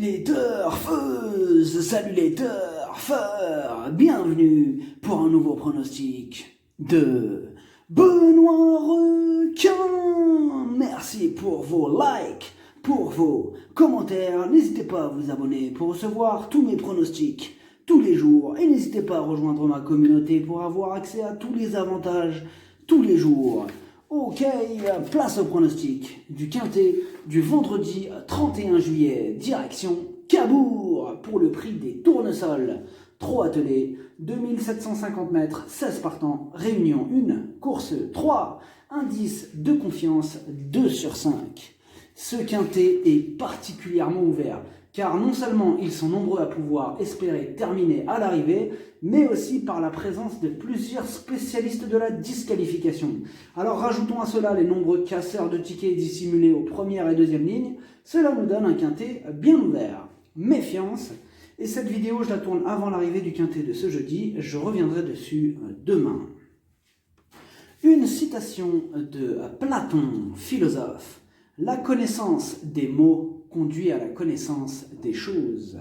les turfeuses, salut les turfeurs, bienvenue pour un nouveau pronostic de Benoît Requin. Merci pour vos likes, pour vos commentaires. N'hésitez pas à vous abonner pour recevoir tous mes pronostics tous les jours. Et n'hésitez pas à rejoindre ma communauté pour avoir accès à tous les avantages tous les jours. Ok, place au pronostic du quintet du vendredi 31 juillet, direction Cabourg, pour le prix des tournesols. 3 attelés, 2750 mètres, 16 partants, réunion 1, course 3, indice de confiance 2 sur 5. Ce quintet est particulièrement ouvert, car non seulement ils sont nombreux à pouvoir espérer terminer à l'arrivée, mais aussi par la présence de plusieurs spécialistes de la disqualification. Alors rajoutons à cela les nombreux casseurs de tickets dissimulés aux premières et deuxièmes lignes, cela nous donne un quintet bien ouvert. Méfiance, et cette vidéo je la tourne avant l'arrivée du quintet de ce jeudi, je reviendrai dessus demain. Une citation de Platon, philosophe: « La connaissance des mots conduit à la connaissance des choses. »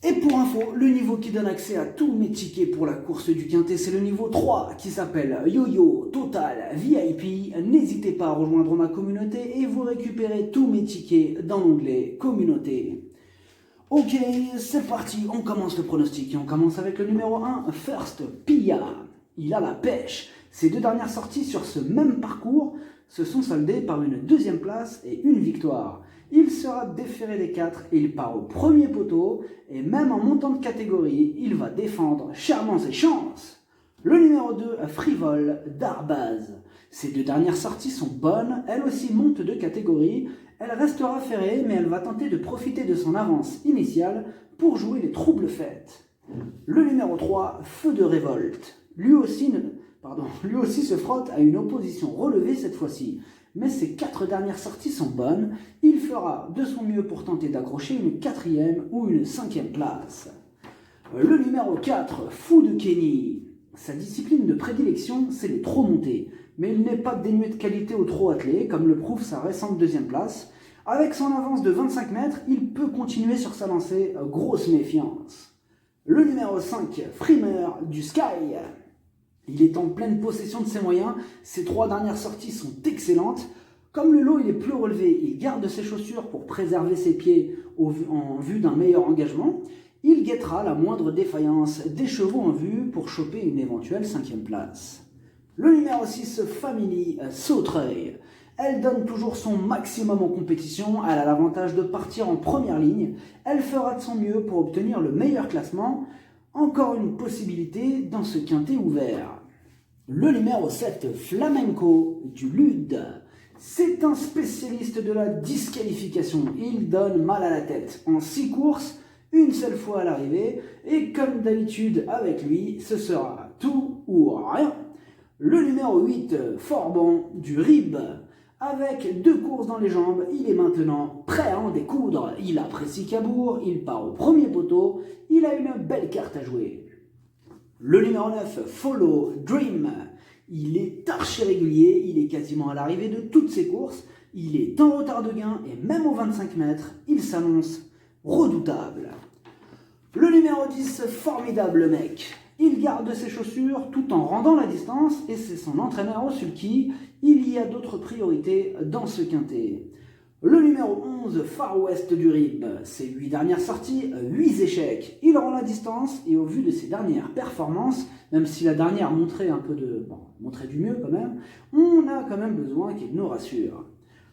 Et pour info, le niveau qui donne accès à tous mes tickets pour la course du quintet, c'est le niveau 3 qui s'appelle Yo-Yo Total VIP. N'hésitez pas à rejoindre ma communauté et vous récupérez tous mes tickets dans l'onglet Communauté. Ok, c'est parti, on commence le pronostic et on commence avec le numéro 1, First Pia. Il a la pêche. Ses deux dernières sorties sur ce même parcours se sont soldées par une deuxième place et une victoire. Il sera déféré des 4 et il part au premier poteau, et même en montant de catégorie, il va défendre chèrement ses chances. Le numéro 2, Frivole d'Arbaz. Ses deux dernières sorties sont bonnes, elle aussi monte de catégorie, elle restera ferrée, mais elle va tenter de profiter de son avance initiale pour jouer les troubles fêtes. Le numéro 3, Feu de Révolte. Lui aussi se frotte à une opposition relevée cette fois-ci, mais ses 4 dernières sorties sont bonnes, il fera de son mieux pour tenter d'accrocher une 4e ou une 5e place. Le numéro 4, Fou de Kenny. Sa discipline de prédilection, c'est les trot montés, mais il n'est pas dénué de qualité au trot attelé, comme le prouve sa récente 2e place. Avec son avance de 25 mètres, il peut continuer sur sa lancée, grosse méfiance. Le numéro 5, Frimer du Sky. Il est en pleine possession de ses moyens, ses 3 dernières sorties sont excellentes. Comme le lot il est plus relevé, il garde ses chaussures pour préserver ses pieds en vue d'un meilleur engagement. Il guettera la moindre défaillance des chevaux en vue pour choper une éventuelle 5e place. Le numéro 6, Family Sautreuil. Elle donne toujours son maximum en compétition, elle a l'avantage de partir en première ligne. Elle fera de son mieux pour obtenir le meilleur classement. Encore une possibilité dans ce quintet ouvert. Le numéro 7, Flamenco du Lude. C'est un spécialiste de la disqualification. Il donne mal à la tête. En 6 courses, une seule fois à l'arrivée, et comme d'habitude avec lui, ce sera tout ou rien. Le numéro 8, Forban du Rib. Avec 2 courses dans les jambes, il est maintenant prêt à en découdre. Il apprécie Cabourg, il part au premier poteau, il a une belle carte à jouer. Le numéro 9, Follow Dream. Il est archi régulier, il est quasiment à l'arrivée de toutes ses courses, il est en retard de gain et même aux 25 mètres, il s'annonce redoutable. Le numéro 10, Formidable Mec. Il garde ses chaussures tout en rendant la distance et c'est son entraîneur au sulky. Il y a d'autres priorités dans ce quintet. Le numéro 11, Far West du Rib. Ses 8 dernières sorties, 8 échecs. Il rend la distance et au vu de ses dernières performances, même si la dernière montrait montrait du mieux quand même, on a quand même besoin qu'il nous rassure.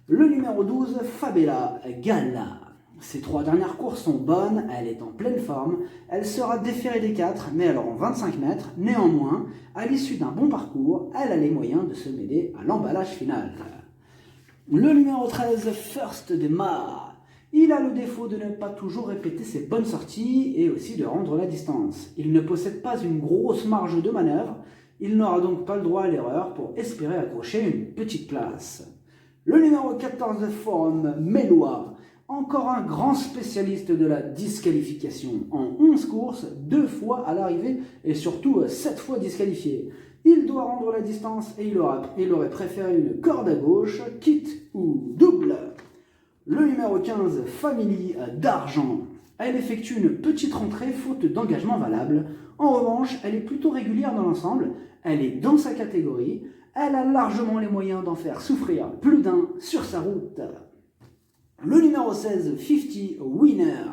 Le numéro 12, Fabella Galla. Ses 3 dernières courses sont bonnes, elle est en pleine forme, elle sera déférée des 4, mais alors en 25 mètres. Néanmoins, à l'issue d'un bon parcours, elle a les moyens de se mêler à l'emballage final. Le numéro 13, First de Mar. Il a le défaut de ne pas toujours répéter ses bonnes sorties et aussi de rendre la distance. Il ne possède pas une grosse marge de manœuvre, il n'aura donc pas le droit à l'erreur pour espérer accrocher une petite place. Le numéro 14, Forum Mélois. Encore un grand spécialiste de la disqualification. En 11 courses, 2 fois à l'arrivée et surtout 7 fois disqualifié. Il doit rendre la distance et il aurait préféré une corde à gauche, quitte ou double. Le numéro 15, Family d'argent. Elle effectue une petite rentrée faute d'engagement valable. En revanche, elle est plutôt régulière dans l'ensemble. Elle est dans sa catégorie. Elle a largement les moyens d'en faire souffrir plus d'un sur sa route. Le numéro 16, 50 Winner.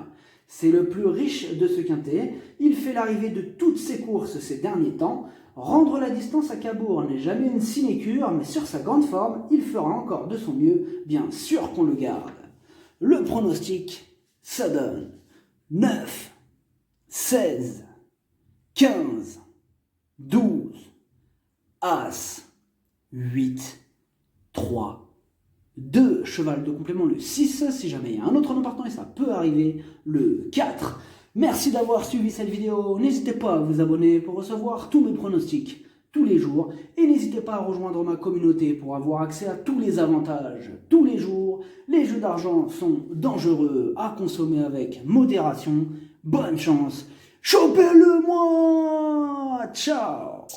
C'est le plus riche de ce quintet. Il fait l'arrivée de toutes ses courses ces derniers temps. Rendre la distance à Cabourg n'est jamais une sinécure, mais sur sa grande forme, il fera encore de son mieux, bien sûr qu'on le garde. Le pronostic, ça donne 9, 16, 15, 12, As, 8, 3, 2, cheval de complément le 6, si jamais il y a un autre nom partant et ça peut arriver, le 4. Merci d'avoir suivi cette vidéo, n'hésitez pas à vous abonner pour recevoir tous mes pronostics tous les jours et n'hésitez pas à rejoindre ma communauté pour avoir accès à tous les avantages tous les jours. Les jeux d'argent sont dangereux à consommer avec modération. Bonne chance, chopez-le moi, ciao.